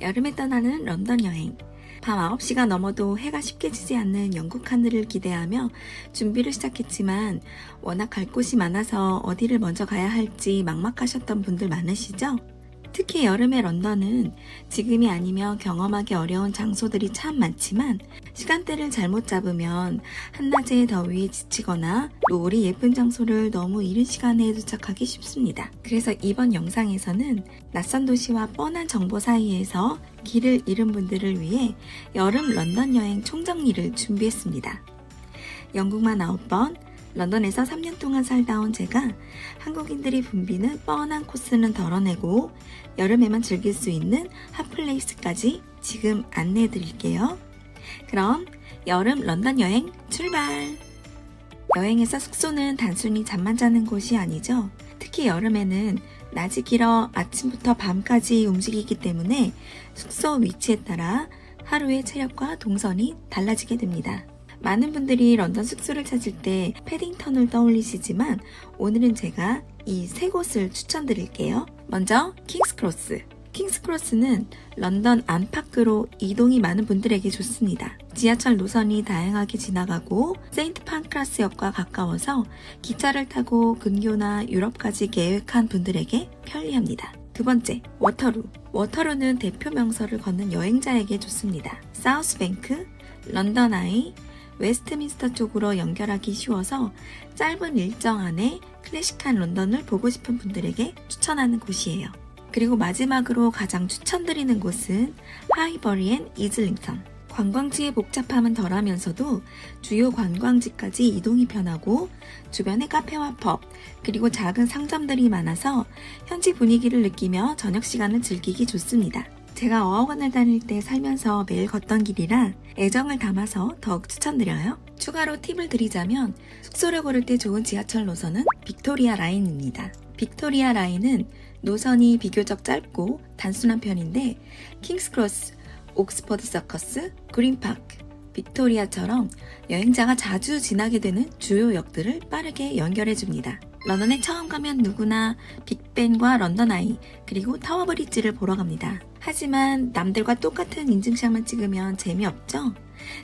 여름에 떠나는 런던 여행. 밤 9시가 넘어도 해가 쉽게 지지 않는 영국 하늘을 기대하며 준비를 시작했지만 워낙 갈 곳이 많아서 어디를 먼저 가야 할지 막막하셨던 분들 많으시죠? 특히 여름의 런던은 지금이 아니면 경험하기 어려운 장소들이 참 많지만 시간대를 잘못 잡으면 한낮의 더위에 지치거나 노을이 예쁜 장소를 너무 이른 시간에 도착하기 쉽습니다. 그래서 이번 영상에서는 낯선 도시와 뻔한 정보 사이에서 길을 잃은 분들을 위해 여름 런던 여행 총정리를 준비했습니다. 영국만 9번, 런던에서 3년 동안 살다 온 제가 한국인들이 붐비는 뻔한 코스는 덜어내고 여름에만 즐길 수 있는 핫플레이스까지 지금 안내해 드릴게요. 그럼 여름 런던 여행 출발! 여행에서 숙소는 단순히 잠만 자는 곳이 아니죠. 특히 여름에는 낮이 길어 아침부터 밤까지 움직이기 때문에 숙소 위치에 따라 하루의 체력과 동선이 달라지게 됩니다. 많은 분들이 런던 숙소를 찾을 때 패딩턴을 떠올리시지만 오늘은 제가 이 세 곳을 추천드릴게요. 먼저 킹스크로스. 킹스크로스는 런던 안팎으로 이동이 많은 분들에게 좋습니다. 지하철 노선이 다양하게 지나가고 세인트 판크라스역과 가까워서 기차를 타고 근교나 유럽까지 계획한 분들에게 편리합니다. 두 번째, 워터루. 워터루는 대표 명소를 걷는 여행자에게 좋습니다. 사우스뱅크, 런던 아이, 웨스트민스터 쪽으로 연결하기 쉬워서 짧은 일정 안에 클래식한 런던을 보고 싶은 분들에게 추천하는 곳이에요. 그리고 마지막으로 가장 추천드리는 곳은 하이버리 앤 이즐링턴. 관광지의 복잡함은 덜하면서도 주요 관광지까지 이동이 편하고 주변에 카페와 펍, 그리고 작은 상점들이 많아서 현지 분위기를 느끼며 저녁 시간을 즐기기 좋습니다. 제가 어학원을 다닐 때 살면서 매일 걷던 길이라 애정을 담아서 더욱 추천드려요. 추가로 팁을 드리자면 숙소를 고를 때 좋은 지하철 노선은 빅토리아 라인입니다. 빅토리아 라인은 노선이 비교적 짧고 단순한 편인데 킹스크로스, 옥스퍼드 서커스, 그린파크, 빅토리아처럼 여행자가 자주 지나게 되는 주요 역들을 빠르게 연결해줍니다. 런던에 처음 가면 누구나 빅벤과 런던 아이, 그리고 타워 브릿지를 보러 갑니다. 하지만 남들과 똑같은 인증샷만 찍으면 재미없죠?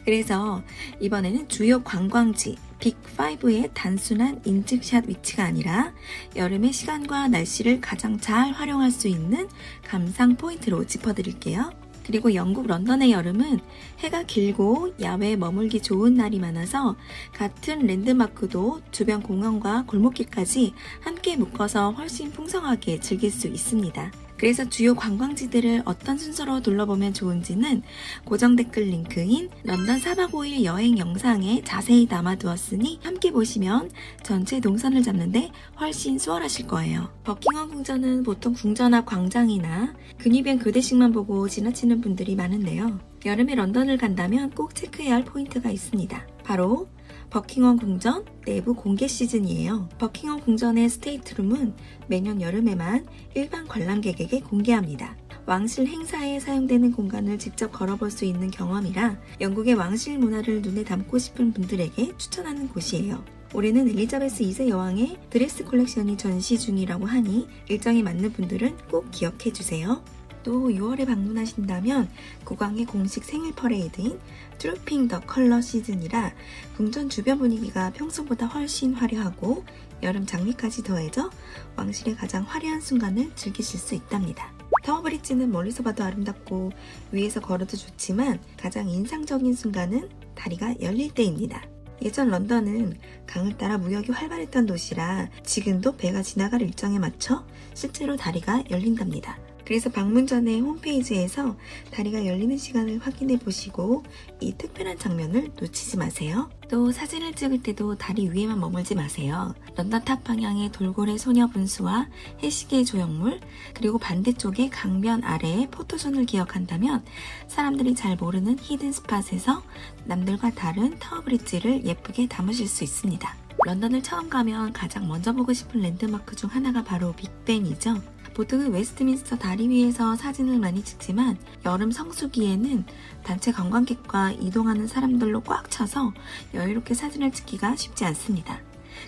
그래서 이번에는 주요 관광지 빅5의 단순한 인증샷 위치가 아니라 여름의 시간과 날씨를 가장 잘 활용할 수 있는 감상 포인트로 짚어드릴게요. 그리고 영국 런던의 여름은 해가 길고 야외에 머물기 좋은 날이 많아서 같은 랜드마크도 주변 공원과 골목길까지 함께 묶어서 훨씬 풍성하게 즐길 수 있습니다. 그래서 주요 관광지들을 어떤 순서로 둘러보면 좋은지는 고정 댓글 링크인 런던 4박 5일 여행 영상에 자세히 담아두었으니 함께 보시면 전체 동선을 잡는데 훨씬 수월하실 거예요. 버킹엄 궁전은 보통 궁전 앞 광장이나 근위병 교대식만 보고 지나치는 분들이 많은데요. 여름에 런던을 간다면 꼭 체크해야 할 포인트가 있습니다. 바로 버킹엄 궁전 내부 공개 시즌이에요. 버킹엄 궁전의 스테이트룸은 매년 여름에만 일반 관람객에게 공개합니다. 왕실 행사에 사용되는 공간을 직접 걸어볼 수 있는 경험이라 영국의 왕실 문화를 눈에 담고 싶은 분들에게 추천하는 곳이에요. 올해는 엘리자베스 2세 여왕의 드레스 컬렉션이 전시 중이라고 하니 일정이 맞는 분들은 꼭 기억해주세요. 또 6월에 방문하신다면 국왕의 공식 생일 퍼레이드인 트루핑 더 컬러 시즌이라 궁전 주변 분위기가 평소보다 훨씬 화려하고 여름 장미까지 더해져 왕실의 가장 화려한 순간을 즐기실 수 있답니다. 타워 브릿지는 멀리서 봐도 아름답고 위에서 걸어도 좋지만 가장 인상적인 순간은 다리가 열릴 때입니다. 예전 런던은 강을 따라 무역이 활발했던 도시라 지금도 배가 지나갈 일정에 맞춰 실제로 다리가 열린답니다. 그래서 방문 전에 홈페이지에서 다리가 열리는 시간을 확인해 보시고 이 특별한 장면을 놓치지 마세요. 또 사진을 찍을 때도 다리 위에만 머물지 마세요. 런던 탑 방향의 돌고래 소녀 분수와 해시계 조형물, 그리고 반대쪽의 강변 아래의 포토존을 기억한다면 사람들이 잘 모르는 히든 스팟에서 남들과 다른 타워 브릿지를 예쁘게 담으실 수 있습니다. 런던을 처음 가면 가장 먼저 보고 싶은 랜드마크 중 하나가 바로 빅벤이죠. 보통은 웨스트민스터 다리 위에서 사진을 많이 찍지만 여름 성수기에는 단체 관광객과 이동하는 사람들로 꽉 차서 여유롭게 사진을 찍기가 쉽지 않습니다.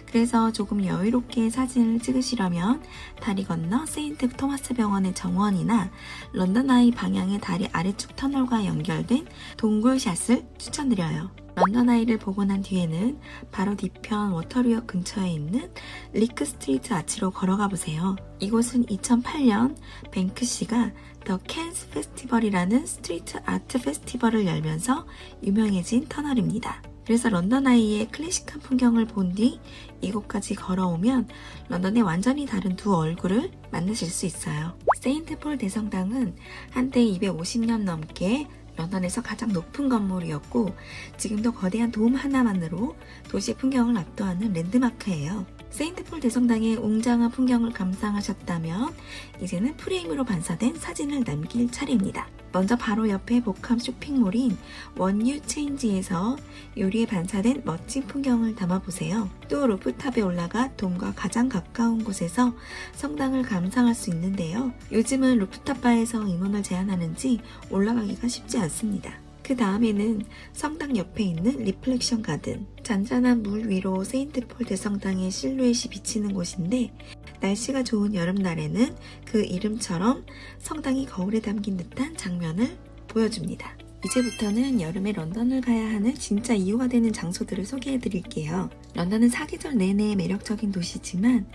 그래서 조금 여유롭게 사진을 찍으시려면 다리 건너 세인트 토마스 병원의 정원이나 런던 아이 방향의 다리 아래쪽 터널과 연결된 동굴샷을 추천드려요. 런던 아이를 보고 난 뒤에는 바로 뒤편 워터류역 근처에 있는 리크 스트리트 아치로 걸어가 보세요. 이곳은 2008년 뱅크시가 더 캔스 페스티벌이라는 스트리트 아트 페스티벌을 열면서 유명해진 터널입니다. 그래서 런던 아이의 클래식한 풍경을 본 뒤 이곳까지 걸어오면 런던의 완전히 다른 두 얼굴을 만나실 수 있어요. 세인트 폴 대성당은 한때 250년 넘게 런던에서 가장 높은 건물이었고 지금도 거대한 돔 하나만으로 도시 풍경을 압도하는 랜드마크예요. 세인트폴 대성당의 웅장한 풍경을 감상하셨다면 이제는 프레임으로 반사된 사진을 남길 차례입니다. 먼저 바로 옆에 복합 쇼핑몰인 원유 체인지에서 유리에 반사된 멋진 풍경을 담아보세요. 또 루프탑에 올라가 돔과 가장 가까운 곳에서 성당을 감상할 수 있는데요. 요즘은 루프탑 바에서 임원을 제한하는지 올라가기가 쉽지 않습니다. 그 다음에는 성당 옆에 있는 리플렉션 가든, 잔잔한 물 위로 세인트폴 대성당의 실루엣이 비치는 곳인데 날씨가 좋은 여름날에는 그 이름처럼 성당이 거울에 담긴 듯한 장면을 보여줍니다. 이제부터는 여름에 런던을 가야 하는 진짜 이유가 되는 장소들을 소개해 드릴게요. 런던은 사계절 내내 매력적인 도시지만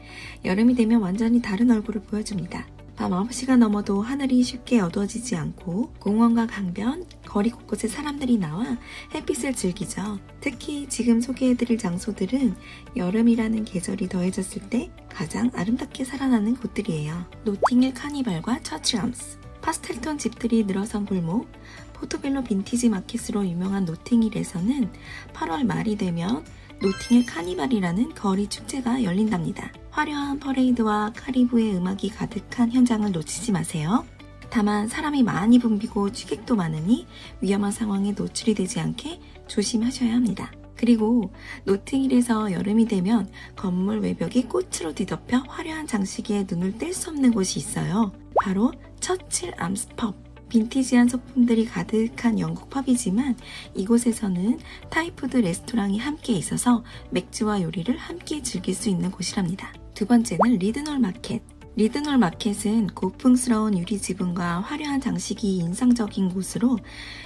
여름이 되면 완전히 다른 얼굴을 보여줍니다. 밤 9시가 넘어도 하늘이 쉽게 어두워지지 않고 공원과 강변, 거리 곳곳에 사람들이 나와 햇빛을 즐기죠. 특히 지금 소개해드릴 장소들은 여름이라는 계절이 더해졌을 때 가장 아름답게 살아나는 곳들이에요. 노팅힐 카니발과 처치암스, 파스텔톤 집들이 늘어선 골목, 포토벨로 빈티지 마켓으로 유명한 노팅힐에서는 8월 말이 되면 노팅힐 카니발이라는 거리 축제가 열린답니다. 화려한 퍼레이드와 카리브의 음악이 가득한 현장을 놓치지 마세요. 다만 사람이 많이 붐비고 취객도 많으니 위험한 상황에 노출이 되지 않게 조심하셔야 합니다. 그리고 노팅힐에서 여름이 되면 건물 외벽이 꽃으로 뒤덮여 화려한 장식에 눈을 뗄 수 없는 곳이 있어요. 바로 처칠 암스 펍. 빈티지한 소품들이 가득한 영국 펍이지만 이곳에서는 타이푸드 레스토랑이 함께 있어서 맥주와 요리를 함께 즐길 수 있는 곳이랍니다. 두 번째는 리드놀 마켓. 리드놀 마켓은 고풍스러운 유리 지붕과 화려한 장식이 인상적인 곳으로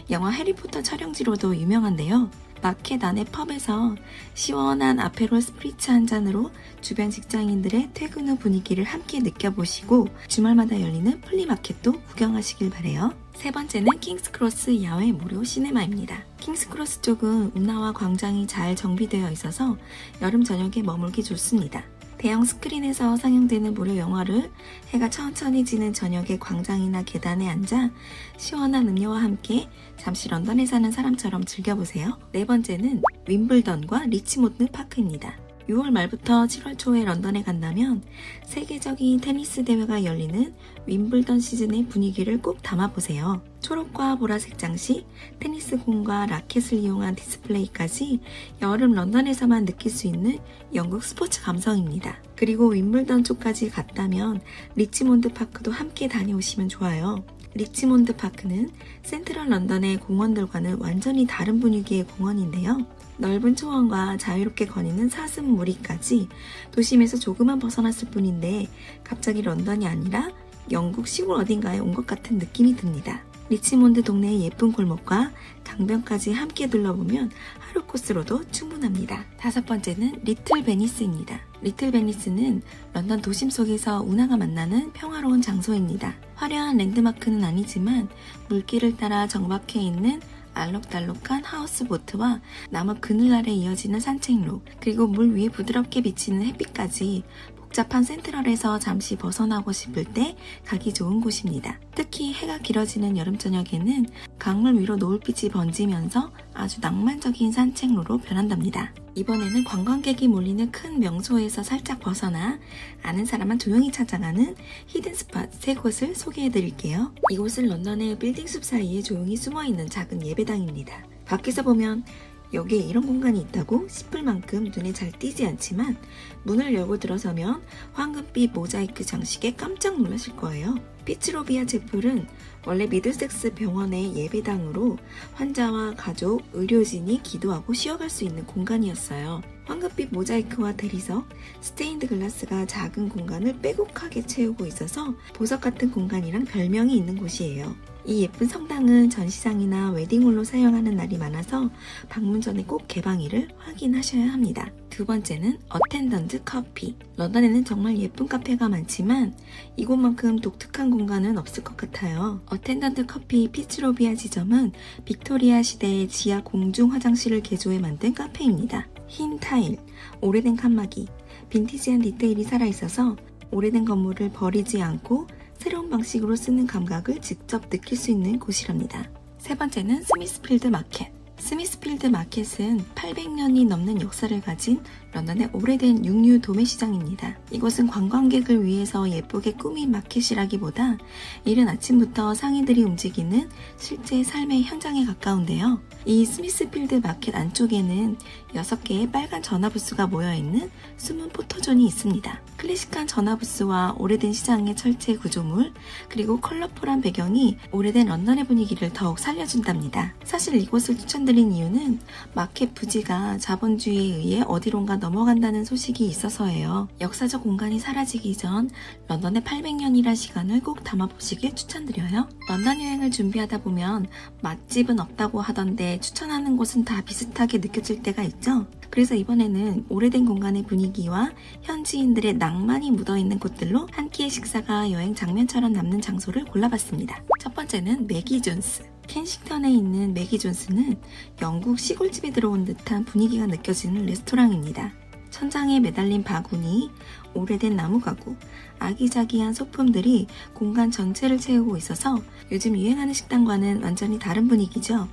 영화 해리포터 촬영지로도 유명한데요. 마켓 안의 펍에서 시원한 아페롤 스프리츠 한 잔으로 주변 직장인들의 퇴근 후 분위기를 함께 느껴보시고 주말마다 열리는 플리마켓도 구경하시길 바래요. 세 번째는 킹스크로스 야외 무료 시네마입니다. 킹스크로스 쪽은 운하와 광장이 잘 정비되어 있어서 여름 저녁에 머물기 좋습니다. 대형 스크린에서 상영되는 무료 영화를 해가 천천히 지는 저녁에 광장이나 계단에 앉아 시원한 음료와 함께 잠시 런던에 사는 사람처럼 즐겨보세요. 네 번째는 윈블던과 리치몬드 파크입니다. 6월 말부터 7월 초에 런던에 간다면 세계적인 테니스 대회가 열리는 윈블던 시즌의 분위기를 꼭 담아보세요. 초록과 보라색 장식, 테니스 공과 라켓을 이용한 디스플레이까지 여름 런던에서만 느낄 수 있는 영국 스포츠 감성입니다. 그리고 윈블던 쪽까지 갔다면 리치몬드 파크도 함께 다녀오시면 좋아요. 리치몬드 파크는 센트럴 런던의 공원들과는 완전히 다른 분위기의 공원인데요. 넓은 초원과 자유롭게 거니는 사슴무리까지 도심에서 조금만 벗어났을 뿐인데 갑자기 런던이 아니라 영국 시골 어딘가에 온 것 같은 느낌이 듭니다. 리치몬드 동네의 예쁜 골목과 강변까지 함께 둘러보면 하루 코스로도 충분합니다. 다섯 번째는 리틀 베니스입니다. 리틀 베니스는 런던 도심 속에서 운하가 만나는 평화로운 장소입니다. 화려한 랜드마크는 아니지만 물길을 따라 정박해 있는 알록달록한 하우스보트와 나무 그늘 아래 이어지는 산책로, 그리고 물 위에 부드럽게 비치는 햇빛까지 복잡한 센트럴에서 잠시 벗어나고 싶을 때 가기 좋은 곳입니다. 특히 해가 길어지는 여름 저녁에는 강물 위로 노을빛이 번지면서 아주 낭만적인 산책로로 변한답니다. 이번에는 관광객이 몰리는 큰 명소에서 살짝 벗어나 아는 사람만 조용히 찾아가는 히든 스팟 3곳을 소개해드릴게요. 이곳은 런던의 빌딩 숲 사이에 조용히 숨어있는 작은 예배당입니다. 밖에서 보면 여기에 이런 공간이 있다고 싶을 만큼 눈에 잘 띄지 않지만 문을 열고 들어서면 황금빛 모자이크 장식에 깜짝 놀라실 거예요. 피츠로비아 채플은 원래 미들섹스 병원의 예배당으로 환자와 가족, 의료진이 기도하고 쉬어갈 수 있는 공간이었어요. 황금빛 모자이크와 대리석, 스테인드 글라스가 작은 공간을 빼곡하게 채우고 있어서 보석 같은 공간이랑 별명이 있는 곳이에요. 이 예쁜 성당은 전시장이나 웨딩홀로 사용하는 날이 많아서 방문 전에 꼭 개방일을 확인하셔야 합니다. 두 번째는 어텐던트 커피. 런던에는 정말 예쁜 카페가 많지만 이곳만큼 독특한 공간은 없을 것 같아요. 어텐던트 커피 피츠로비아 지점은 빅토리아 시대의 지하 공중 화장실을 개조해 만든 카페입니다. 흰 타일, 오래된 칸막이, 빈티지한 디테일이 살아있어서 오래된 건물을 버리지 않고 새로운 방식으로 쓰는 감각을 직접 느낄 수 있는 곳이랍니다. 세 번째는 스미스필드 마켓. 스미스필드 마켓은 800년이 넘는 역사를 가진 런던의 오래된 육류 도매시장입니다. 이곳은 관광객을 위해서 예쁘게 꾸민 마켓이라기보다 이른 아침부터 상인들이 움직이는 실제 삶의 현장에 가까운데요. 이 스미스필드 마켓 안쪽에는 6개의 빨간 전화부스가 모여있는 숨은 포토존이 있습니다. 클래식한 전화부스와 오래된 시장의 철제 구조물, 그리고 컬러풀한 배경이 오래된 런던의 분위기를 더욱 살려준답니다. 사실 이곳을 추천드린 이유는 마켓 부지가 자본주의에 의해 어디론가 넘어간다는 소식이 있어서예요. 역사적 공간이 사라지기 전 런던의 800년이란 시간을 꼭 담아보시길 추천드려요. 런던 여행을 준비하다 보면 맛집은 없다고 하던데 추천하는 곳은 다 비슷하게 느껴질 때가 있죠. 그래서 이번에는 오래된 공간의 분위기와 현지인들의 낭만이 묻어있는 곳들로 한 끼의 식사가 여행 장면처럼 남는 장소를 골라봤습니다. 첫 번째는 매기 존스. 켄싱턴에 있는 매기 존스는 영국 시골집에 들어온 듯한 분위기가 느껴지는 레스토랑입니다. 천장에 매달린 바구니, 오래된 나무 가구, 아기자기한 소품들이 공간 전체를 채우고 있어서 요즘 유행하는 식당과는 완전히 다른 분위기죠.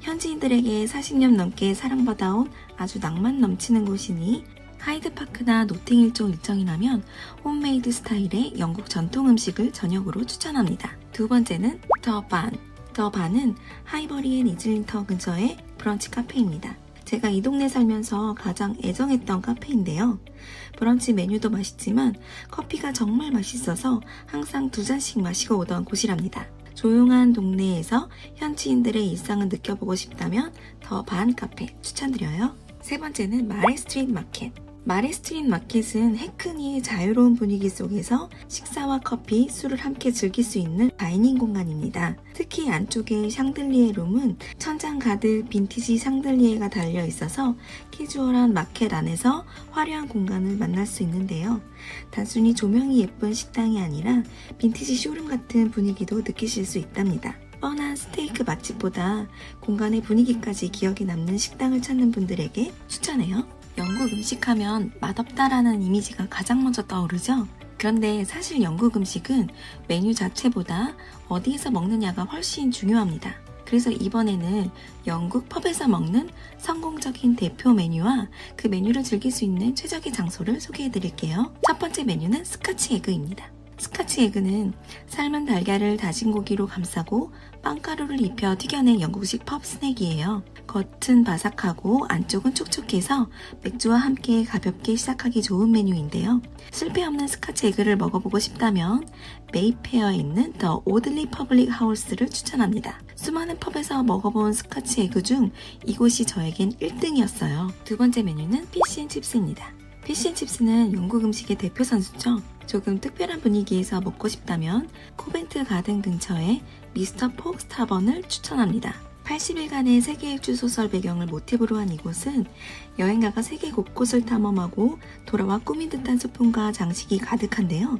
현지인들에게 40년 넘게 사랑받아온 아주 낭만 넘치는 곳이니 하이드파크나 노팅힐 쪽 일정이라면 홈메이드 스타일의 영국 전통 음식을 저녁으로 추천합니다. 두 번째는 더 반. 더 반은 하이버리 앤 이즐링턴 근처의 브런치 카페입니다. 제가 이 동네 살면서 가장 애정했던 카페인데요. 브런치 메뉴도 맛있지만 커피가 정말 맛있어서 항상 2잔씩 마시고 오던 곳이랍니다. 조용한 동네에서 현지인들의 일상을 느껴보고 싶다면 더 반 카페 추천드려요. 세 번째는 마레 스트리트 마켓. 마레 스트리트 마켓은 해크니의 자유로운 분위기 속에서 식사와 커피, 술을 함께 즐길 수 있는 다이닝 공간입니다. 특히 안쪽의 샹들리에 룸은 천장 가득 빈티지 샹들리에가 달려 있어서 캐주얼한 마켓 안에서 화려한 공간을 만날 수 있는데요. 단순히 조명이 예쁜 식당이 아니라 빈티지 쇼룸 같은 분위기도 느끼실 수 있답니다. 뻔한 스테이크 맛집보다 공간의 분위기까지 기억에 남는 식당을 찾는 분들에게 추천해요. 영국 음식하면 맛없다라는 이미지가 가장 먼저 떠오르죠? 그런데 사실 영국 음식은 메뉴 자체보다 어디에서 먹느냐가 훨씬 중요합니다. 그래서 이번에는 영국 펍에서 먹는 성공적인 대표 메뉴와 그 메뉴를 즐길 수 있는 최적의 장소를 소개해드릴게요. 첫 번째 메뉴는 스카치 에그입니다. 스카치 에그는 삶은 달걀을 다진 고기로 감싸고 빵가루를 입혀 튀겨낸 영국식 펍 스낵이에요. 겉은 바삭하고 안쪽은 촉촉해서 맥주와 함께 가볍게 시작하기 좋은 메뉴인데요. 실패 없는 스카치 에그를 먹어보고 싶다면 메이페어에 있는 더 오들리 퍼블릭 하우스를 추천합니다. 수많은 펍에서 먹어본 스카치 에그 중 이곳이 저에겐 1등이었어요. 두 번째 메뉴는 피쉬앤칩스입니다. 피쉬앤칩스는 영국 음식의 대표 선수죠. 조금 특별한 분위기에서 먹고 싶다면 코벤트 가든 근처에 미스터 폭 스타번을 추천합니다. 80일간의 세계 일주 소설 배경을 모티브로 한 이곳은 여행가가 세계 곳곳을 탐험하고 돌아와 꾸민 듯한 소품과 장식이 가득한데요.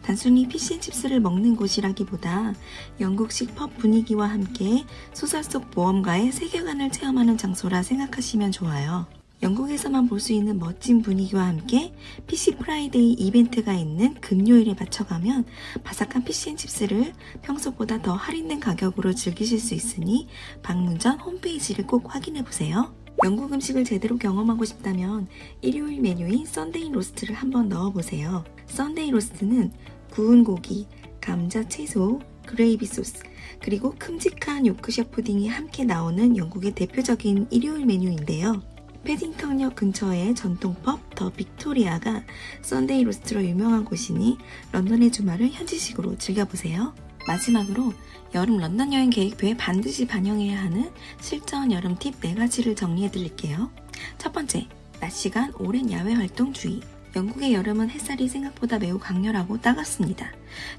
단순히 피쉬앤칩스를 먹는 곳이라기보다 영국식 펍 분위기와 함께 소설 속 모험가의 세계관을 체험하는 장소라 생각하시면 좋아요. 영국에서만 볼 수 있는 멋진 분위기와 함께 PC 프라이데이 이벤트가 있는 금요일에 맞춰가면 바삭한 피쉬앤칩스를 평소보다 더 할인된 가격으로 즐기실 수 있으니 방문 전 홈페이지를 꼭 확인해보세요. 영국 음식을 제대로 경험하고 싶다면 일요일 메뉴인 썬데이 로스트를 한번 넣어보세요. 썬데이 로스트는 구운 고기, 감자 채소, 그레이비 소스, 그리고 큼직한 요크셔 푸딩이 함께 나오는 영국의 대표적인 일요일 메뉴인데요. 패딩턴역 근처의 전통 펍 더 빅토리아가 썬데이 로스트로 유명한 곳이니 런던의 주말을 현지식으로 즐겨보세요. 마지막으로 여름 런던 여행 계획표에 반드시 반영해야 하는 실전 여름 팁 4가지를 정리해드릴게요. 첫 번째, 낮 시간 오랜 야외 활동 주의. 영국의 여름은 햇살이 생각보다 매우 강렬하고 따갑습니다.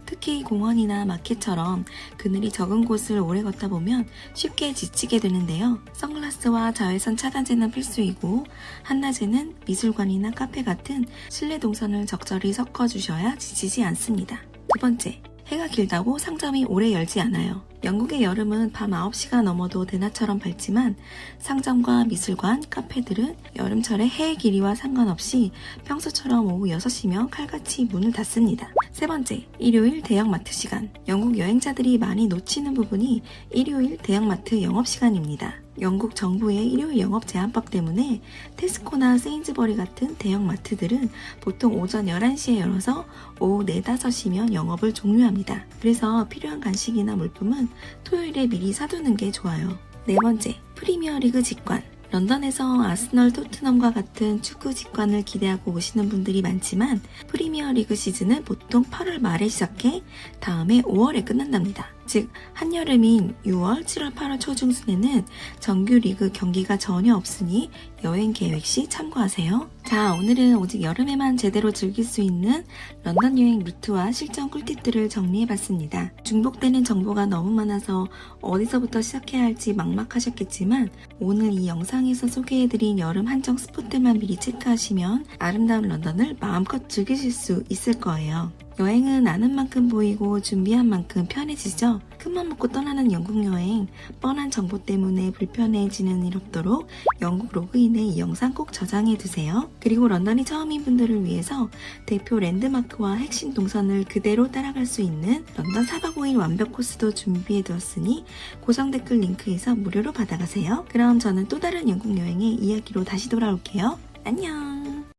특히 공원이나 마켓처럼 그늘이 적은 곳을 오래 걷다 보면 쉽게 지치게 되는데요. 선글라스와 자외선 차단제는 필수이고 한낮에는 미술관이나 카페 같은 실내 동선을 적절히 섞어주셔야 지치지 않습니다. 두 번째, 해가 길다고 상점이 오래 열지 않아요. 영국의 여름은 밤 9시가 넘어도 대낮처럼 밝지만 상점과 미술관, 카페들은 여름철에 해의 길이와 상관없이 평소처럼 오후 6시면 칼같이 문을 닫습니다. 세 번째, 일요일 대형마트 시간. 영국 여행자들이 많이 놓치는 부분이 일요일 대형마트 영업시간입니다. 영국 정부의 일요일 영업 제한법 때문에 테스코나 세인즈버리 같은 대형마트들은 보통 오전 11시에 열어서 오후 4, 5시면 영업을 종료합니다. 그래서 필요한 간식이나 물품은 토요일에 미리 사두는 게 좋아요. 네 번째, 프리미어리그 직관. 런던에서 아스널, 토트넘과 같은 축구 직관을 기대하고 오시는 분들이 많지만 프리미어리그 시즌은 보통 8월 말에 시작해 다음해 5월에 끝난답니다. 즉 한여름인 6월, 7월, 8월 초중순에는 정규 리그 경기가 전혀 없으니 여행 계획 시 참고하세요. 자, 오늘은 오직 여름에만 제대로 즐길 수 있는 런던 여행 루트와 실전 꿀팁들을 정리해봤습니다. 중복되는 정보가 너무 많아서 어디서부터 시작해야 할지 막막하셨겠지만 오늘 이 영상에서 소개해드린 여름 한정 스포트만 미리 체크하시면 아름다운 런던을 마음껏 즐기실 수 있을 거예요. 여행은 아는 만큼 보이고 준비한 만큼 편해지죠. 큰맘 먹고 떠나는 영국 여행, 뻔한 정보 때문에 불편해지는 일 없도록 영국 로그인에 이 영상 꼭 저장해두세요. 그리고 런던이 처음인 분들을 위해서 대표 랜드마크와 핵심 동선을 그대로 따라갈 수 있는 런던 4박 5일 완벽 코스도 준비해두었으니 고정 댓글 링크에서 무료로 받아가세요. 그럼 저는 또 다른 영국 여행의 이야기로 다시 돌아올게요. 안녕!